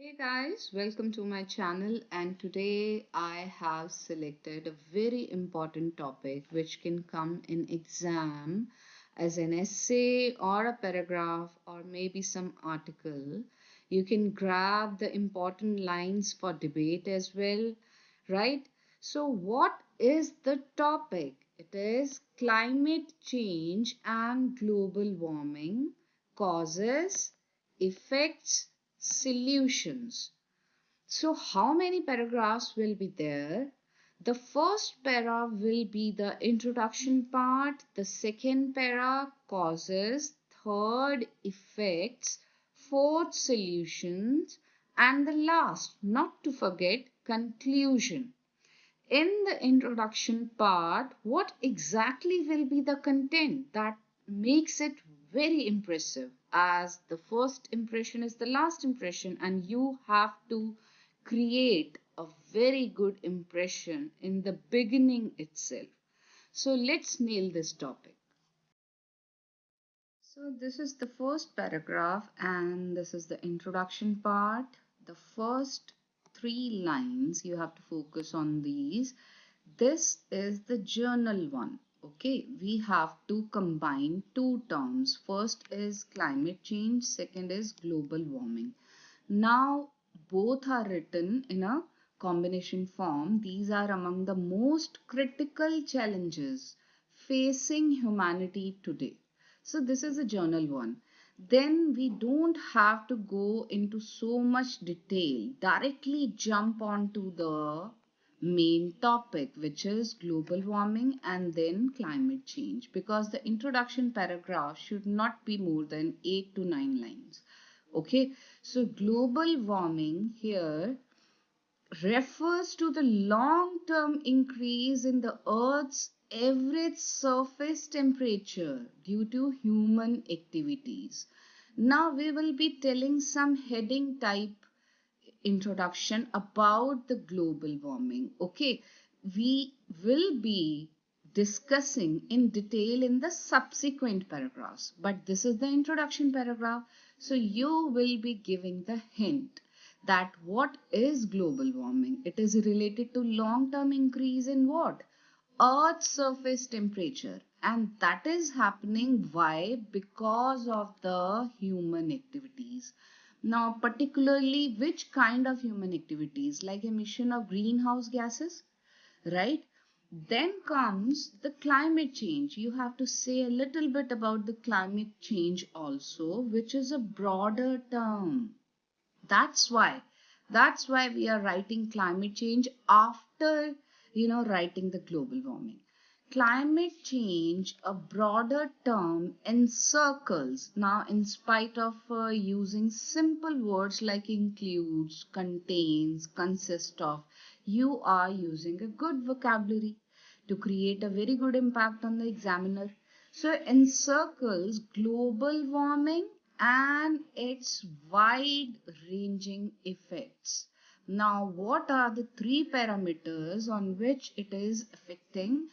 Hey guys, welcome to my channel, and today I have selected a very important topic which can come in exam as an essay or a paragraph or maybe some article. You can grab the important lines for debate as well, right? So what is the topic? It is climate change and global warming, causes, effects, solutions. So, how many paragraphs will be there? The first para will be the introduction part, the second para causes, third effects, fourth solutions, and the last, not to forget, conclusion. In the introduction part, what exactly will be the content that makes it very impressive, as the first impression is the last impression and you have to create a very good impression in the beginning itself. So let's nail this topic. So this is the first paragraph and this is the introduction part. The first three lines, you have to focus on these. This is the journal one. Okay, we have to combine two terms. First is climate change, second is global warming. Now, both are written in a combination form. These are among the most critical challenges facing humanity today. So, this is a journal one. Then we don't have to go into so much detail, directly jump onto the main topic, which is global warming and then climate change, because the introduction paragraph should not be more than 8 to 9 lines. Okay, so global warming here refers to the long-term increase in the Earth's average surface temperature due to human activities. Now we will be telling some heading type introduction about the global warming. Okay, we will be discussing in detail in the subsequent paragraphs, but this is the introduction paragraph, so you will be giving the hint that what is global warming. It is related to long-term increase in what? Earth's surface temperature, and that is happening why? Because of the human activities. Now, particularly which kind of human activities, like emission of greenhouse gases, right? Then comes the climate change. You have to say a little bit about the climate change also, which is a broader term. That's why. That's why we are writing climate change after, writing the global warming. Climate change, a broader term, encircles. Now, in spite of using simple words like includes, contains, consist of, you are using a good vocabulary to create a very good impact on the examiner. So, encircles global warming and its wide ranging effects. Now, what are the three parameters on which it is affecting?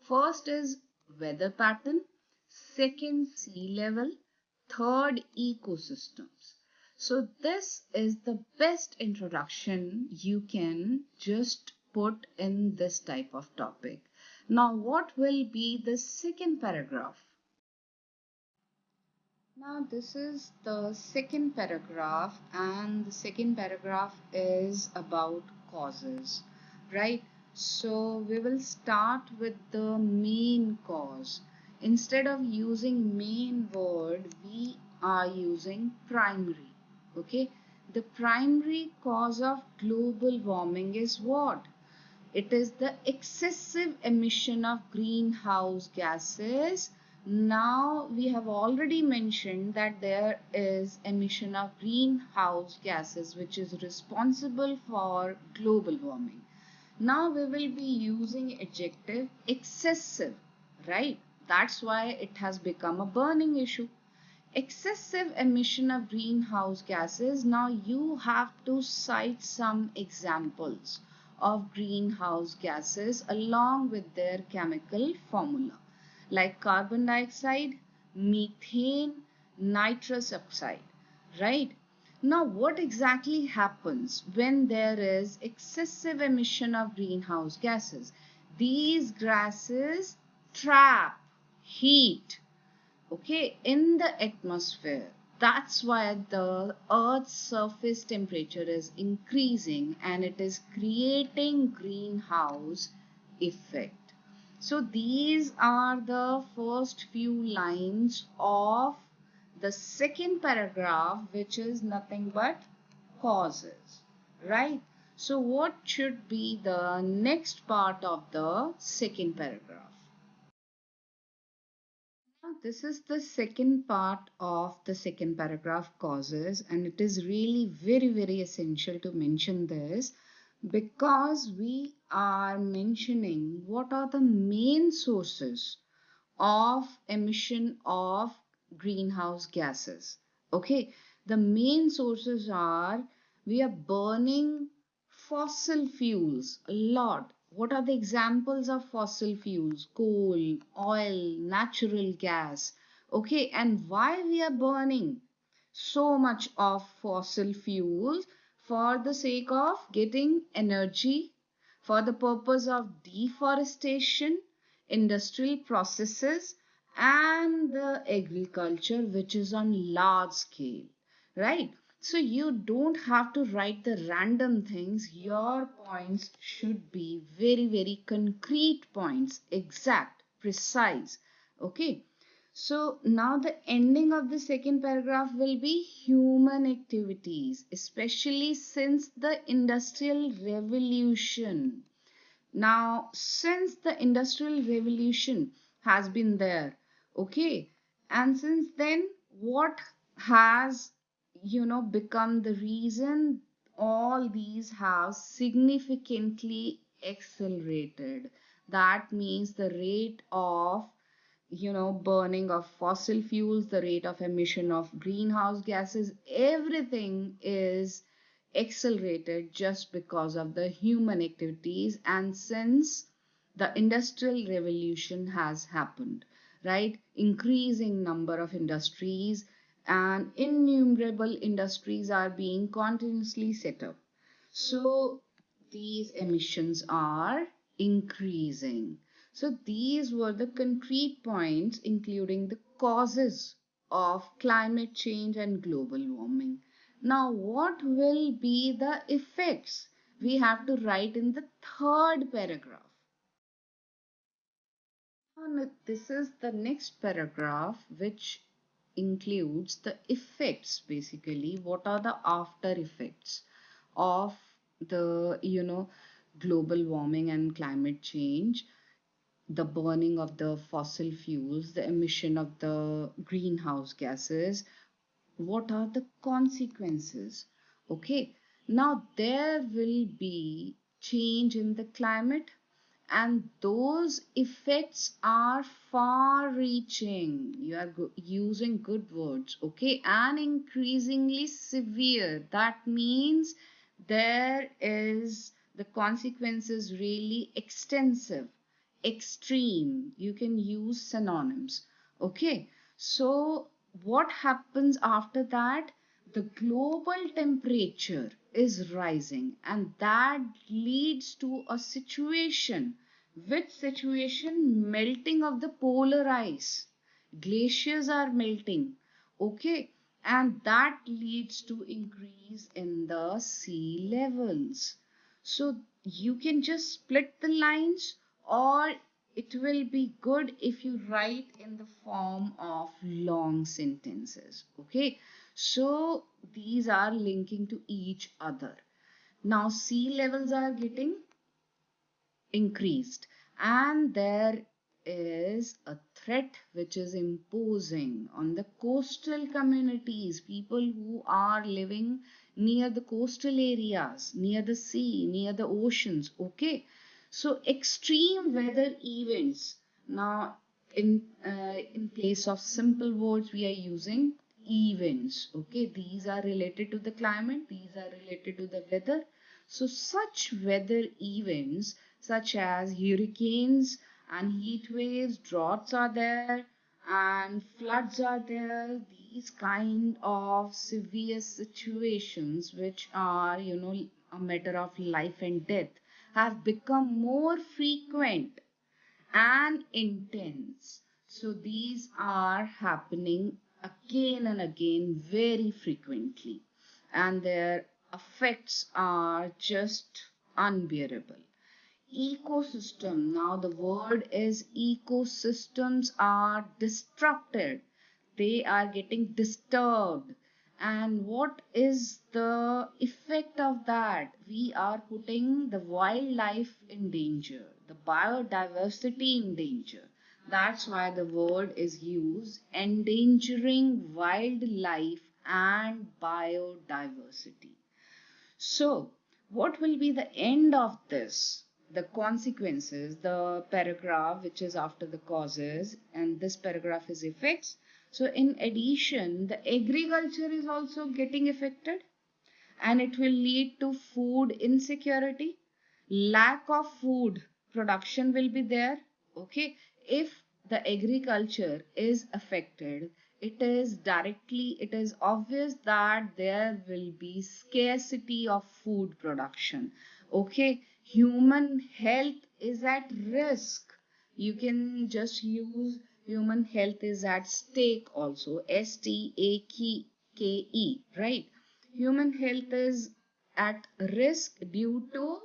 First is weather pattern, second sea level, third ecosystems. So this is the best introduction you can just put in this type of topic. Now, what will be the second paragraph? Now, this is the second paragraph, and the second paragraph is about causes, right? So, we will start with the main cause. Instead of using main word, we are using primary, okay? The primary cause of global warming is what? It is the excessive emission of greenhouse gases. Now we have already mentioned that there is emission of greenhouse gases which is responsible for global warming. Now we will be using adjective excessive, right? That's why it has become a burning issue. Excessive emission of greenhouse gases. Now you have to cite some examples of greenhouse gases along with their chemical formula, like carbon dioxide, methane, nitrous oxide, right? Now, what exactly happens when there is excessive emission of greenhouse gases? These gases trap heat, okay, in the atmosphere. That's why the earth's surface temperature is increasing and it is creating greenhouse effect. So these are the first few lines of the second paragraph, which is nothing but causes, right? So what should be the next part of the second paragraph? Now, this is the second part of the second paragraph, causes, and it is really very essential to mention this because we are mentioning what are the main sources of emission of greenhouse gases. Okay, the main sources are we are burning fossil fuels a lot. What are the examples of fossil fuels? Coal, oil, natural gas. Okay, and why we are burning so much of fossil fuels? For the sake of getting energy, for the purpose of deforestation, industrial processes, and the agriculture, which is on large scale, right? So you don't have to write the random things. Your points should be very concrete points, exact, precise. Okay. So now the ending of the second paragraph will be human activities, especially since the Industrial Revolution. Now, since the Industrial Revolution has been there, okay, and since then, what has, become the reason all these have significantly accelerated? That means the rate of, burning of fossil fuels, the rate of emission of greenhouse gases, everything is accelerated just because of the human activities and since the industrial revolution has happened, right? Increasing number of industries and innumerable industries are being continuously set up, so these emissions are increasing. So these were the concrete points including the causes of climate change and global warming. Now, what will be the effects? We have to write in the third paragraph. And this is the next paragraph, which includes the effects basically. What are the after effects of the, global warming and climate change? The burning of the fossil fuels, the emission of the greenhouse gases, what are the consequences? Okay, now there will be change in the climate and those effects are far reaching. You are using good words, okay, and increasingly severe. That means there is the consequences really extensive, extreme. You can use synonyms, okay. So what happens after that? The global temperature is rising and that leads to a situation. Which situation? Melting of the polar ice. Glaciers are melting, okay, and that leads to increase in the sea levels. So you can just split the lines, or it will be good if you write in the form of long sentences, okay. So these are linking to each other. Now sea levels are getting increased and there is a threat which is imposing on the coastal communities, people who are living near the coastal areas, near the sea, near the oceans, okay. So extreme weather events. Now in place of simple words we are using events, okay. These are related to the climate, these are related to the weather. So such weather events such as hurricanes and heat waves, droughts are there, and floods are there. these kind of severe situations, which are, a matter of life and death, have become more frequent and intense. So these are happening again and again very frequently, and their effects are just unbearable. Ecosystem, now the word is ecosystems are disrupted, they are getting disturbed. And what is the effect of that? We are putting the wildlife in danger, the biodiversity in danger. That's why the word is used, endangering wildlife and biodiversity. So, what will be the end of this? The consequences, the paragraph which is after the causes, and this paragraph is effects. So, in addition, the agriculture is also getting affected, and it will lead to food insecurity. Lack of food production will be there. Okay, if the agriculture is affected, it is obvious that there will be scarcity of food production. Okay, human health is at risk. You can just use human health is at stake also, STAKE, right? Human health is at risk due to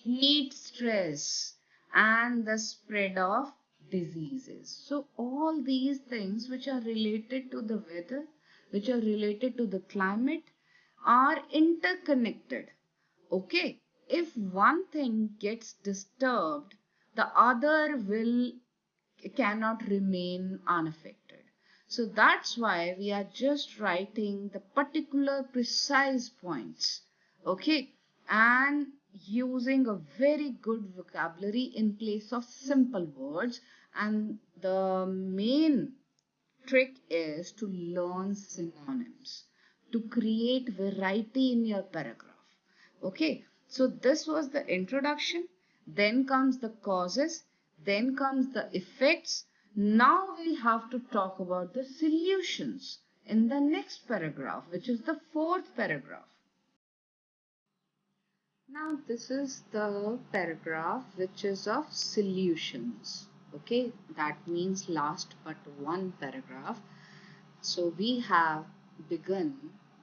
heat stress and the spread of diseases. So all these things which are related to the weather, which are related to the climate, are interconnected. Okay, if one thing gets disturbed, the other will cannot remain unaffected. So that's why we are just writing the particular precise points, okay, and using a very good vocabulary in place of simple words. And the main trick is to learn synonyms to create variety in your paragraph. Okay, so this was the introduction, then comes the causes, then comes the effects. Now we have to talk about the solutions in the next paragraph, which is the fourth paragraph. Now this is the paragraph which is of solutions. Okay, that means last but one paragraph. So we have begun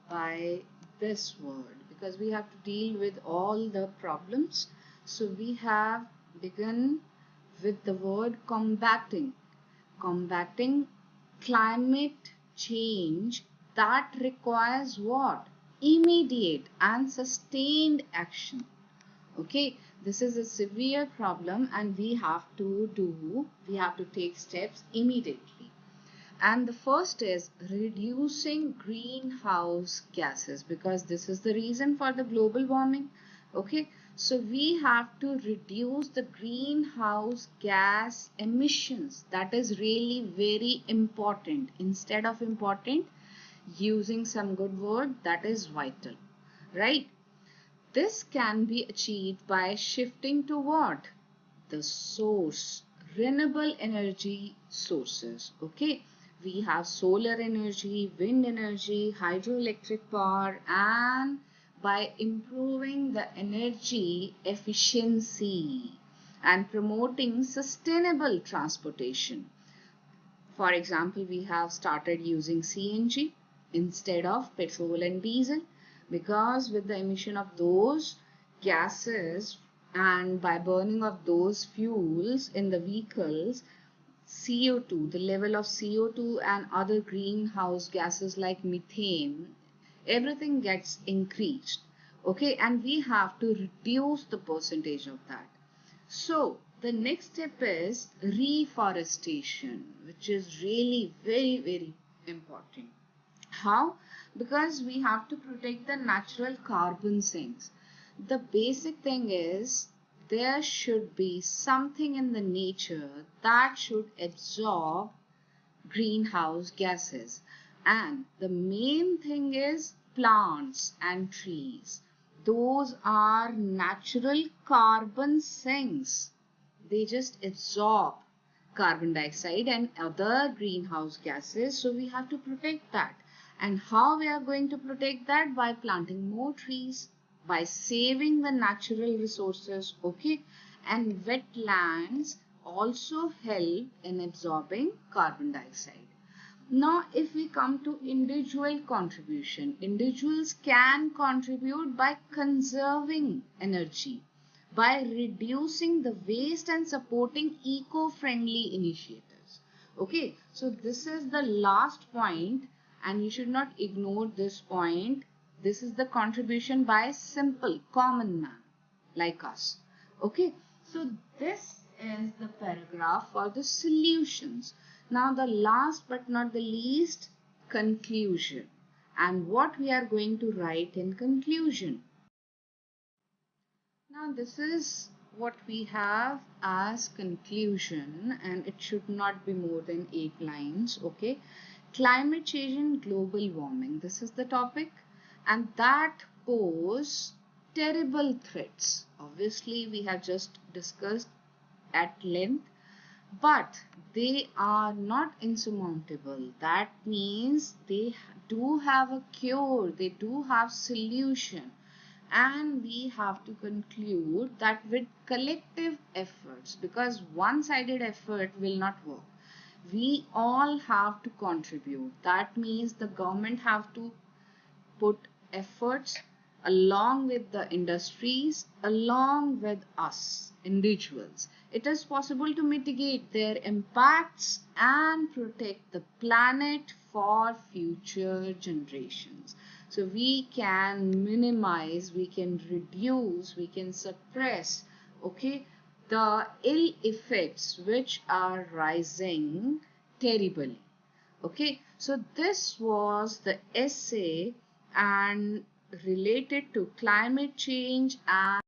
by this word because we have to deal with all the problems. So we have begun with the word combating. Combating climate change that requires what? Immediate and sustained action. Okay, this is a severe problem and we have to take steps immediately. And the first is reducing greenhouse gases, because this is the reason for the global warming. Okay, so we have to reduce the greenhouse gas emissions. That is really very important. Instead of important, using some good word, that is vital, right? This can be achieved by shifting to what? The source, renewable energy sources. Okay, we have solar energy, wind energy, hydroelectric power, and by improving the energy efficiency and promoting sustainable transportation. For example, we have started using CNG instead of petrol and diesel, because with the emission of those gases and by burning of those fuels in the vehicles, CO2, the level of CO2 and other greenhouse gases like methane, everything gets increased. Okay, and we have to reduce the percentage of that. So the next step is reforestation, which is really very, very important. How? Because we have to protect the natural carbon sinks. The basic thing is there should be something in the nature that should absorb greenhouse gases. And the main thing is plants and trees. Those are natural carbon sinks. They just absorb carbon dioxide and other greenhouse gases. So we have to protect that. And how we are going to protect that? By planting more trees, by saving the natural resources, okay? And wetlands also help in absorbing carbon dioxide. Now, if we come to individual contribution, individuals can contribute by conserving energy, by reducing the waste and supporting eco-friendly initiatives. Okay, so this is the last point and you should not ignore this point. This is the contribution by simple, common man like us. Okay, so this is the paragraph for the solutions. Now the last but not the least, conclusion. And what we are going to write in conclusion. Now this is what we have as conclusion and it should not be more than 8 lines. Okay, climate change and global warming. This is the topic and that pose terrible threats. Obviously we have just discussed at length, but they are not insurmountable. That means they do have a cure, they do have solution. And we have to conclude that with collective efforts, because one-sided effort will not work, we all have to contribute. That means the government have to put efforts along with the industries, along with us individuals. It is possible to mitigate their impacts and protect the planet for future generations. So we can minimize, we can reduce, we can suppress, okay, the ill effects which are rising terribly. Okay, so this was the essay and related to climate change and